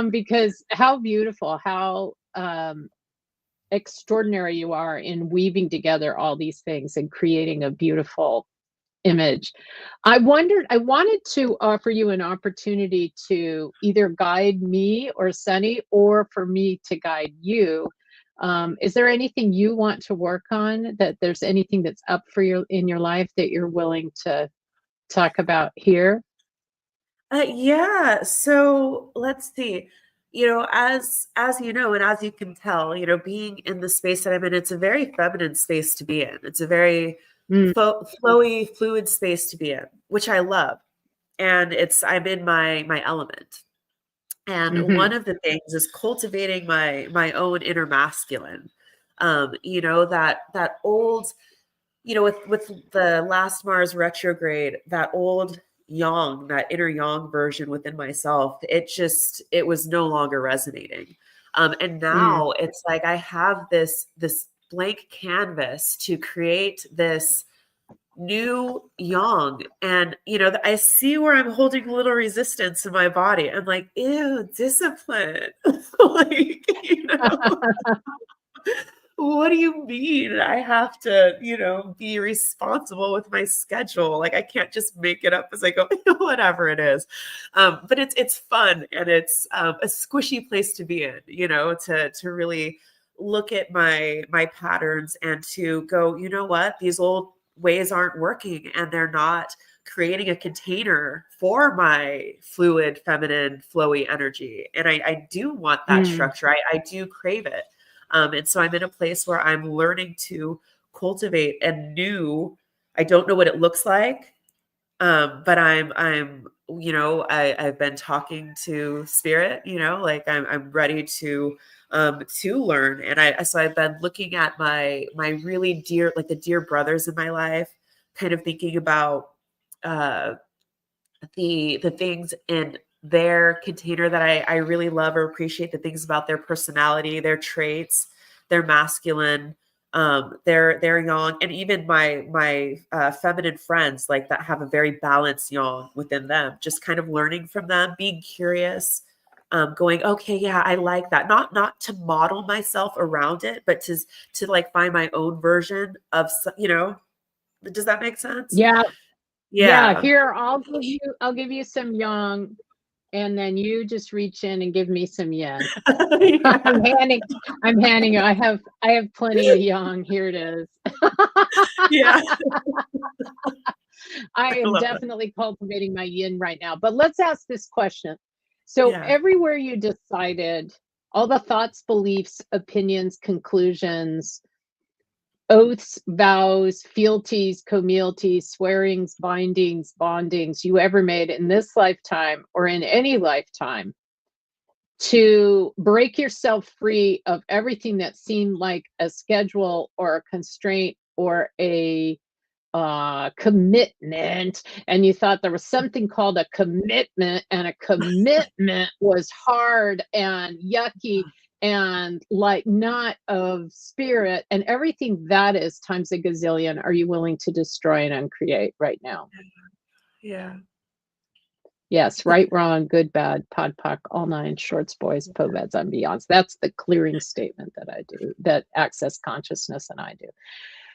because how beautiful, how extraordinary you are in weaving together all these things and creating a beautiful image. I wanted to offer you an opportunity to either guide me or Sunny, or for me to guide you. Is there anything you want to work on, that there's anything that's up for you in your life that you're willing to talk about here? Yeah. So let's see. As you know, and as you can tell, being in the space that I'm in, it's a very feminine space to be in. It's a very flowy, fluid space to be in, which I love. And I'm in my element. And one of the things is cultivating my own inner masculine. That old, with the last Mars retrograde, that old yang, that inner yang version within myself, it was no longer resonating. And now it's like I have this blank canvas to create this new yang. And I see where I'm holding a little resistance in my body. I'm like, ew, discipline. Like, what do you mean I have to, be responsible with my schedule? Like, I can't just make it up as I go, whatever it is. But it's fun, and it's a squishy place to be in, to really look at my patterns and to go, you know what, these old ways aren't working, and they're not creating a container for my fluid, feminine, flowy energy. And I do want that structure. I do crave it. And so I'm in a place where I'm learning to cultivate a new, I don't know what it looks like, but I've been talking to spirit, like I'm ready to learn. And so I've been looking at my really dear, like the dear brothers in my life, kind of thinking about the things in their container that I really love or appreciate, the things about their personality, their traits, their masculine, their yang, and even my feminine friends, like that have a very balanced yang within them, just kind of learning from them, being curious, going, okay, yeah, I like that. Not to model myself around it, but to like find my own version of, does that make sense? Yeah. Yeah. Here, I'll give you some yang, and then you just reach in and give me some yin. Yeah. I'm handing you. I have plenty of yang. Here it is. Yeah. I am definitely cultivating my yin right now. But let's ask this question. So everywhere you decided, all the thoughts, beliefs, opinions, conclusions, oaths, vows, fealties, communties, swearings, bindings, bondings you ever made in this lifetime or in any lifetime, to break yourself free of everything that seemed like a schedule or a constraint or a commitment, and you thought there was something called a commitment, and a commitment was hard and yucky, and like not of spirit, and everything that is times a gazillion are you willing to destroy and uncreate right now? Yeah. Yes, right, wrong, good, bad, pod, poc, all nine, shorts, boys, poveds, and beyonds. That's the clearing statement that I do, that Access Consciousness and I do.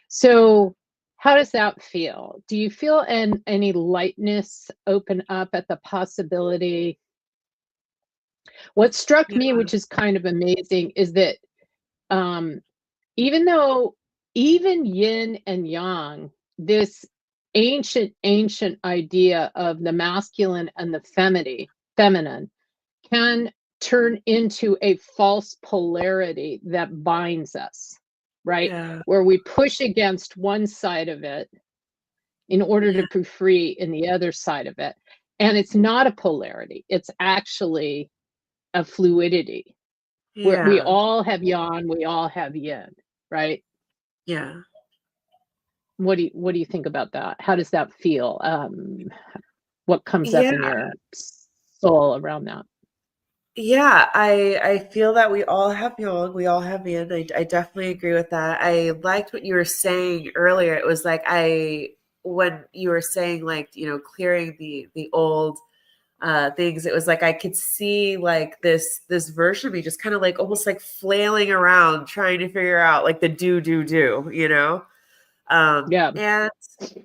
So how does that feel? Do you feel any lightness open up at the possibility? What struck me, which is kind of amazing, is that even though even yin and yang, this ancient idea of the masculine and the feminine can turn into a false polarity that binds us, right? Yeah. Where we push against one side of it in order to be free in the other side of it. And it's not a polarity. It's actually a fluidity. Where we all have yang, we all have yin, right? Yeah. What do you think about that? How does that feel? What comes up in your soul around that? Yeah, I feel that we all have yang, we all have yin. I definitely agree with that. I liked what you were saying earlier. It was like when you were saying like, you know, clearing the old things, it was like I could see like this version of me just kind of like almost like flailing around trying to figure out like the do, you know? Yeah. And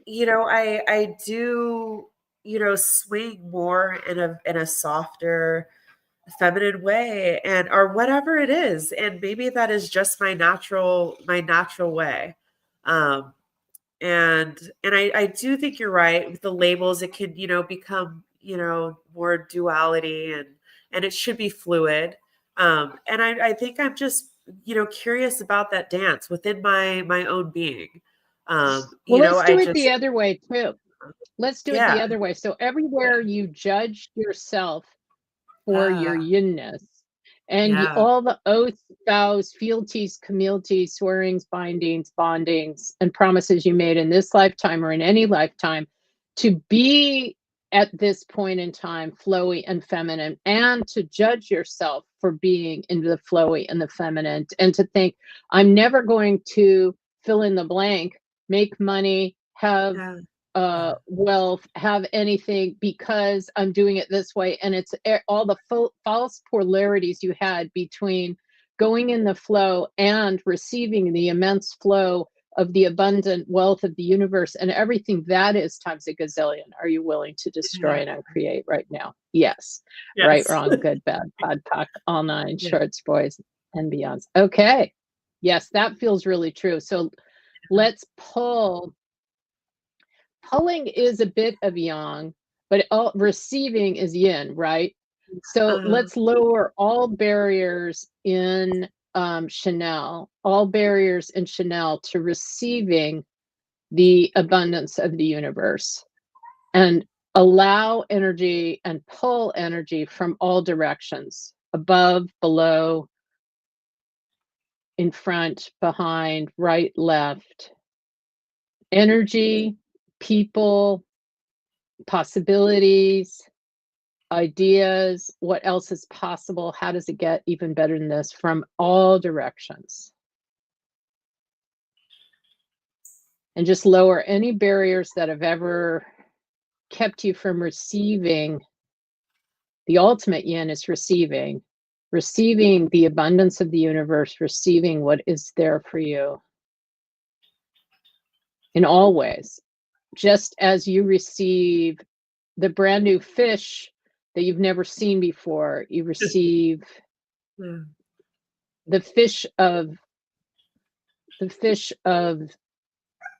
you know, I do, you know, swing more in a softer feminine way, and or whatever it is, and maybe that is just my natural way. And I do think you're right with the labels. It could, you know, become, you know, more duality, and it should be fluid. And I think I'm just, you know, curious about that dance within my own being. Well, you know, let's do it the other way too. Let's do it the other way. So everywhere you judge yourself for your yinness, and all the oaths, vows, fealties, communities, swearings, bindings, bondings, and promises you made in this lifetime or in any lifetime to be at this point in time flowy and feminine, and to judge yourself for being into the flowy and the feminine, and to think, I'm never going to fill in the blank, make money, have wealth, have anything because I'm doing it this way. And it's all the false polarities you had between going in the flow and receiving the immense flow of the abundant wealth of the universe, and everything that is times a gazillion are you willing to destroy and uncreate right now? Yes. Right, wrong, good, bad, pod, poc, all nine, shorts, boys, and beyonds. Okay. Yes, that feels really true. So let's pull. Pulling is a bit of yang, but receiving is yin, right? So let's lower all barriers in Chanel, to receiving the abundance of the universe, and allow energy and pull energy from all directions, above, below, in front, behind, right, left. Energy, people, possibilities, ideas, what else is possible, how does it get even better than this, from all directions. And just lower any barriers that have ever kept you from receiving. The ultimate yin is receiving the abundance of the universe, receiving what is there for you in all ways. Just as you receive the brand new fish that you've never seen before, you receive the fish of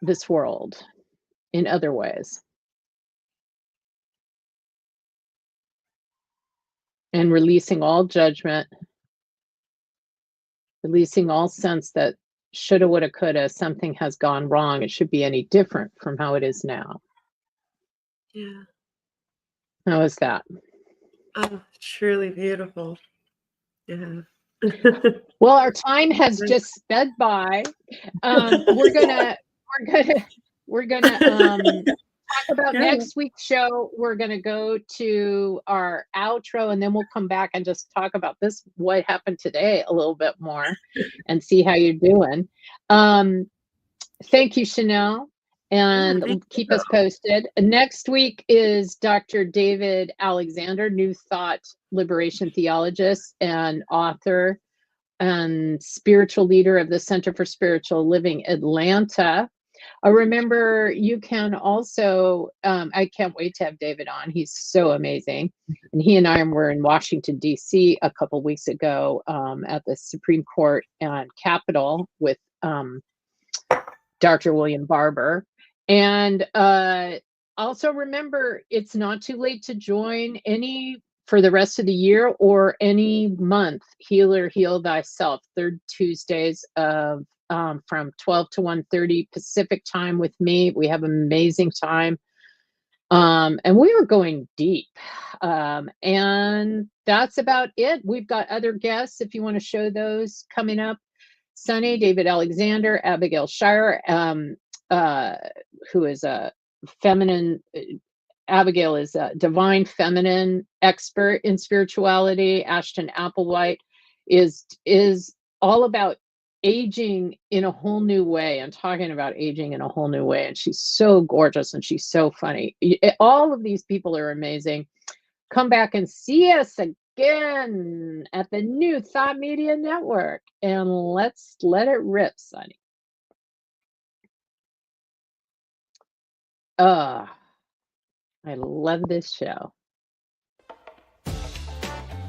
this world in other ways. And releasing all judgment, releasing all sense that shoulda, woulda, coulda, something has gone wrong, it should be any different from how it is now. Yeah. How is that? Oh, truly beautiful. Yeah. Well, our time has just sped by. We're gonna about next week's show. We're going to go to our outro, and then we'll come back and just talk about what happened today a little bit more and see how you're doing. Thank you, Chanel, and keep us posted. Next week is Dr. David Alexander, New Thought Liberation theologist and author and spiritual leader of the Center for Spiritual Living Atlanta. Remember, you can also, I can't wait to have David on. He's so amazing. And he and I were in Washington, D.C. a couple weeks ago at the Supreme Court and Capitol with Dr. William Barber. And also remember, it's not too late to join for the rest of the year or any month, Heal Thyself, third Tuesdays of from 12 to 1:30 Pacific time with me. We have an amazing time. And we are going deep. And that's about it. We've got other guests if you want to show those coming up. Sunny, David Alexander, Abigail Shire, who is a feminine. Abigail is a divine feminine expert in spirituality. Ashton Applewhite is all about aging in a whole new way and talking about aging in a whole new way. And she's so gorgeous and she's so funny. All of these people are amazing. Come back and see us again at the New Thought Media Network. And let's let it rip, Sonny. I love this show.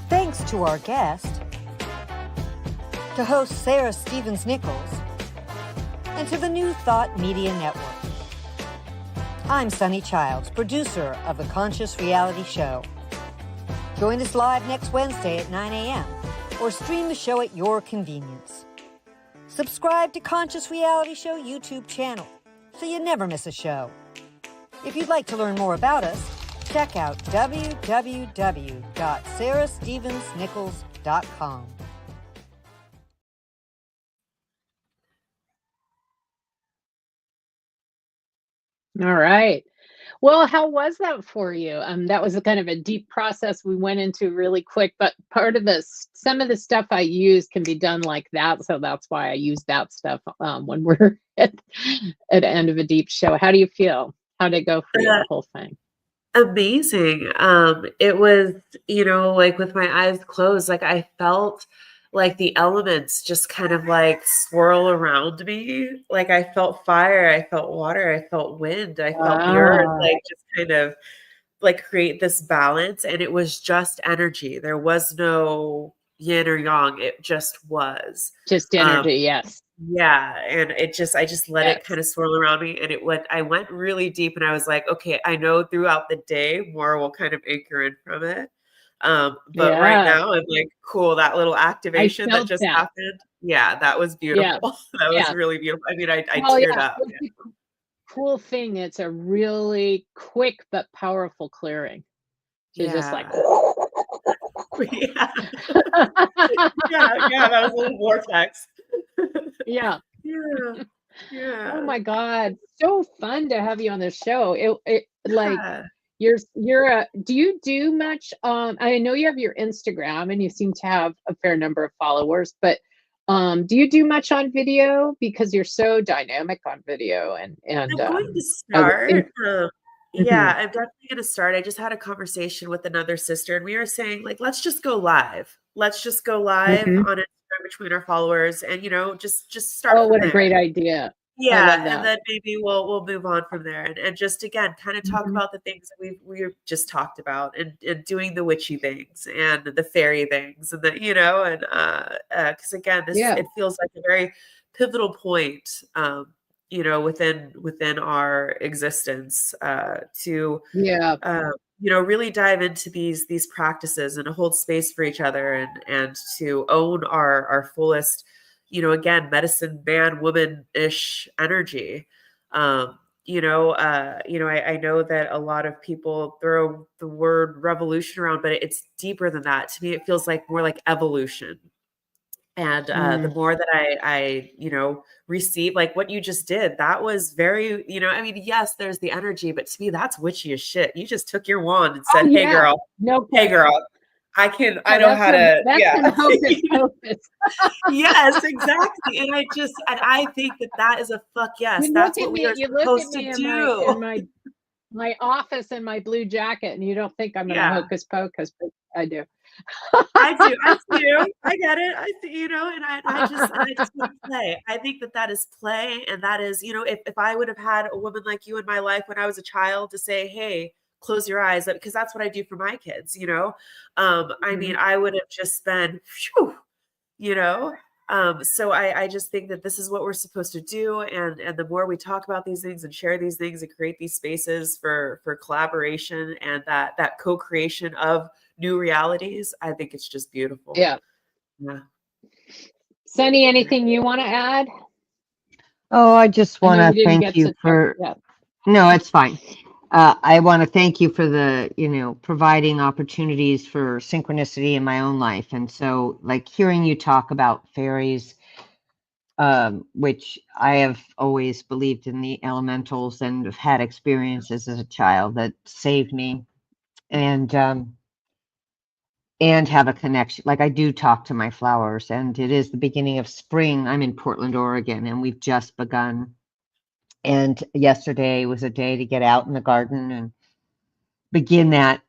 Thanks to our guest, to host Sara Stevens Nichols, and to the New Thought Media Network. I'm Sunny Childs, producer of The Conscious Reality Show. Join us live next Wednesday at 9 a.m. or stream the show at your convenience. Subscribe to Conscious Reality Show YouTube channel so you never miss a show. If you'd like to learn more about us, check out www.sarastevensnichols.com. All right. Well, how was that for you? That was a kind of a deep process we went into really quick, but some of the stuff I use can be done like that. So that's why I use that stuff when we're at the end of a deep show. How do you feel? How did it go for you, the whole thing? Amazing. It was, like with my eyes closed, like I felt like the elements just kind of like swirl around me. Like I felt fire, I felt water, I felt wind, I felt the earth, like just kind of like create this balance. And it was just energy. There was no yin or yang. It just was. Just energy, yes. Yeah. And I just let it kind of swirl around me. And I went really deep and I was like, okay, I know throughout the day more will kind of anchor in from it. But right now I'm like, cool, that little activation that just happened. Yeah, that was beautiful. Yeah. That was really beautiful. I mean, I teared up. Yeah. Cool thing. It's a really quick but powerful clearing. So just like yeah, that was a little vortex. Yeah. Oh my God, so fun to have you on the show. Do you do much? I know you have your Instagram and you seem to have a fair number of followers, but do you do much on video? Because you're so dynamic on video and I'm going to start. Yeah, I'm definitely going to start. I just had a conversation with another sister and we were saying like, let's just go live. Let's just go live on Instagram between our followers and, just start. Oh, what a great idea. Yeah. And then maybe we'll move on from there and just, again, kind of talk about the things that we've just talked about and doing the witchy things and the fairy things and because again, it feels like a very pivotal point, within our existence, to really dive into these practices and to hold space for each other and to own our fullest, again, medicine man, woman-ish energy. I know that a lot of people throw the word revolution around, but it's deeper than that. To me, it feels like more like evolution. And the more that I, receive, like what you just did, that was very, I mean, yes, there's the energy, but to me, that's witchy as shit. You just took your wand and said, hey girl, hey girl, I know how to, that's hocus pocus. Yes, exactly. And I think that is a fuck yes. That's what we are supposed to do. In my office in my blue jacket, and you don't think I'm gonna hocus pocus, but I do. I do. I get it. I see, and I just want to play. I think that is play. And that is, if I would have had a woman like you in my life when I was a child to say, hey, close your eyes, because that's what I do for my kids, I mean, I would have just been, phew, so I just think that this is what we're supposed to do. And the more we talk about these things and share these things and create these spaces for collaboration and that co-creation of new realities, I think it's just beautiful. Yeah. Sunny, anything you want to add? Oh, I just want to thank you for, no, it's fine. I want to thank you for the, providing opportunities for synchronicity in my own life. And so like hearing you talk about fairies, which I have always believed in the elementals and have had experiences as a child that saved me, and have a connection. Like I do talk to my flowers, and it is the beginning of spring. I'm in Portland, Oregon, and we've just begun. And yesterday was a day to get out in the garden and begin that,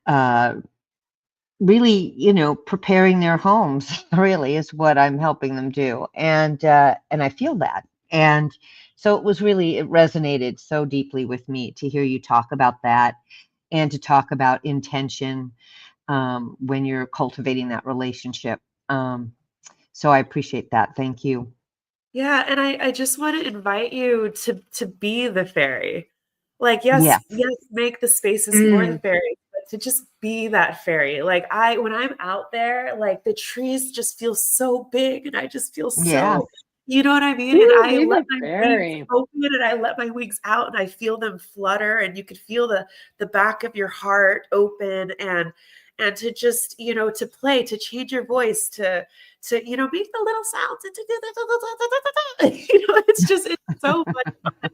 really, preparing their homes really is what I'm helping them do. And I feel that. And so it resonated so deeply with me to hear you talk about that and to talk about intention when you're cultivating that relationship. So I appreciate that. Thank you. Yeah. And I just want to invite you to be the fairy. Like, yes, make the spaces for the fairy, but to just be that fairy. Like when I'm out there, like the trees just feel so big and I just feel so, you know what I mean? And I let my wings open and I let my wings out and I feel them flutter, and you could feel the back of your heart open, and to just, to play, to change your voice, to make the little sounds, and it's so much fun.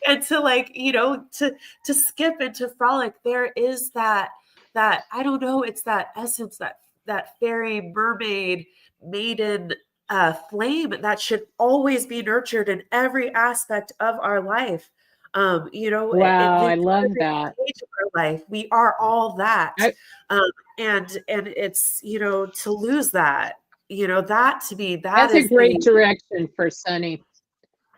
And to like, to skip and to frolic. There is that I don't know, it's that essence, that fairy, mermaid, maiden flame that should always be nurtured in every aspect of our life. Wow, I love that. Stage of our life, we are all that. And it's, to lose that, that to me, that's a great direction for Sunny.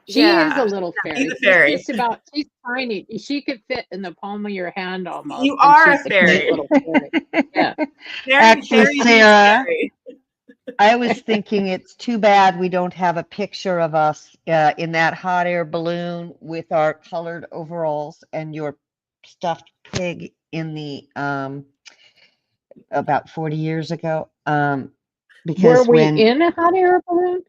She is a little fairy. She's tiny. She could fit in the palm of your hand almost. You are a fairy. Little fairy. Yeah. Actually, Sarah, I was thinking it's too bad we don't have a picture of us in that hot air balloon with our colored overalls and your stuffed pig in the about 40 years ago. Because were we in a hot air balloon?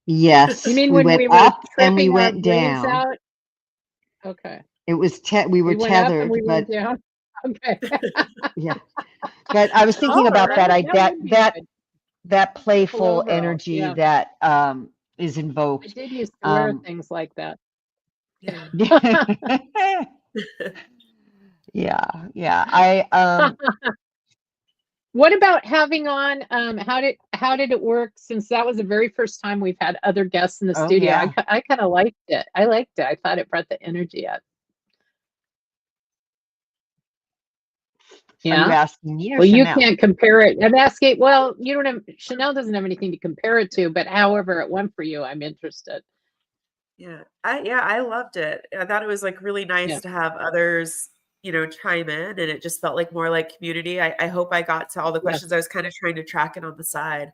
Yes. You mean we when went we were up and we went down? Out? Okay. It was we were tethered, up and we went down. Okay. Yeah. But I was thinking about that playful energy that is invoked. I did used to wear things like that. Yeah. Yeah. What about having on, how did it work, since that was the very first time we've had other guests in the studio? Yeah. I kind of liked it. I thought it brought the energy up. Yeah. Are you asking me or well, Chanel? You can't compare it. I'm asking, well, you don't have, Chanel doesn't have anything to compare it to, but however it went for you, I'm interested. Yeah. I loved it. I thought it was like really nice to have others, chime in, and it just felt like more like community. I hope I got to all the questions. I was kind of trying to track it on the side.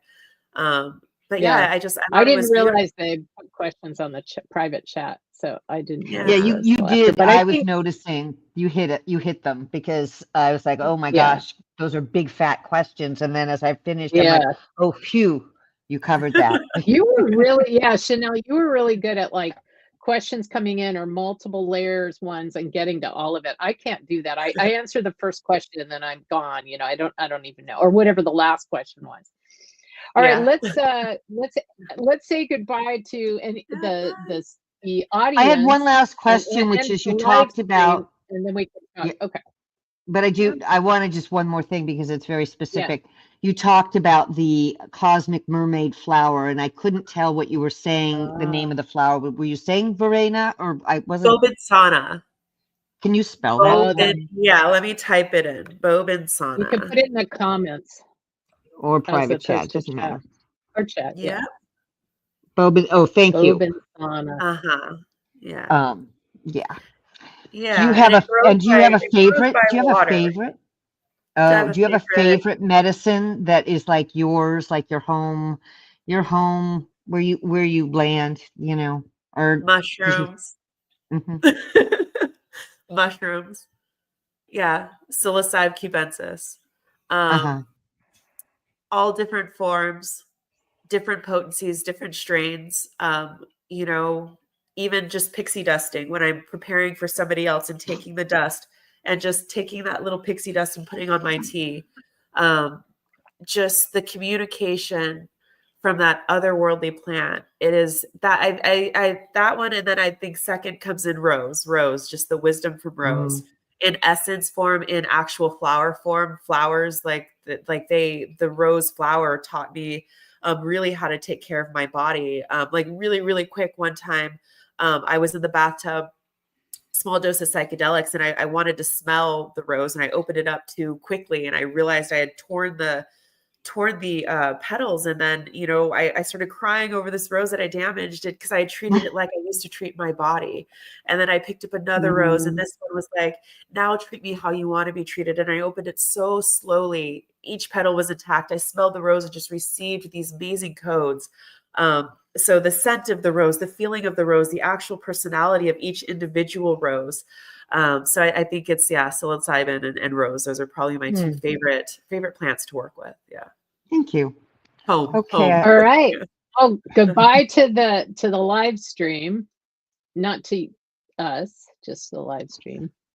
But I didn't realize they put questions on the private chat, so I didn't. Yeah, you did. But I was noticing you hit them, because I was like, oh my gosh, those are big fat questions. And then as I finished, I'm like, oh phew, you covered that. You were really, Chanel, you were really good at like questions coming in or multiple layers ones and getting to all of it. I can't do that. I answer the first question and then I'm gone. I don't even know, or whatever the last question was. All right, Yeah. let's say goodbye to the audience. I had one last question, which is you talked about, and then we can talk. Yeah. Okay. but I wanted just one more thing because it's very specific. You talked about the cosmic mermaid flower, and I couldn't tell what you were saying, the name of the flower. Were you saying Verena, or I wasn't? Bobinsana. Can you spell that? Yeah, let me type it in. You Bobinsana. can put it in the comments Or as private chat, opposed to doesn't chat. matter. Or chat, yeah. Thank you. Bobinsana. Yeah. Yeah. Yeah. Do you have Do you have a favorite? Do you have water. a favorite? Oh, do you have a favorite medicine that is like yours, like your home where you land, you know, or Mushrooms. Mushrooms. Yeah. Psilocybe cubensis. All different forms, different potencies, different strains. You know, even just pixie dusting when I'm preparing for somebody else and taking the dust and just taking that little pixie dust and putting on my tea. Just the communication from that otherworldly plant. It is that I that one, and then I think second comes in rose, just the wisdom from rose. In essence form, in actual flower form, flowers like the rose flower taught me really how to take care of my body. Like really quick one time, I was in the bathtub, small dose of psychedelics, and I wanted to smell the rose, and I opened it up too quickly, and I realized I had torn the petals, and then I started crying over this rose that I damaged it because I treated it like I used to treat my body. And then I picked up another rose, and this one was like, now treat me how you want to be treated. And I opened it so slowly, each petal was intact. I smelled the rose and just received these amazing codes. So the scent of the rose, the feeling of the rose, the actual personality of each individual rose. So I think it's psilocybin and rose. Those are probably my two favorite plants to work with. Yeah. Thank you. Home. Okay. All right. Oh, goodbye to the live stream. Not to us, just the live stream.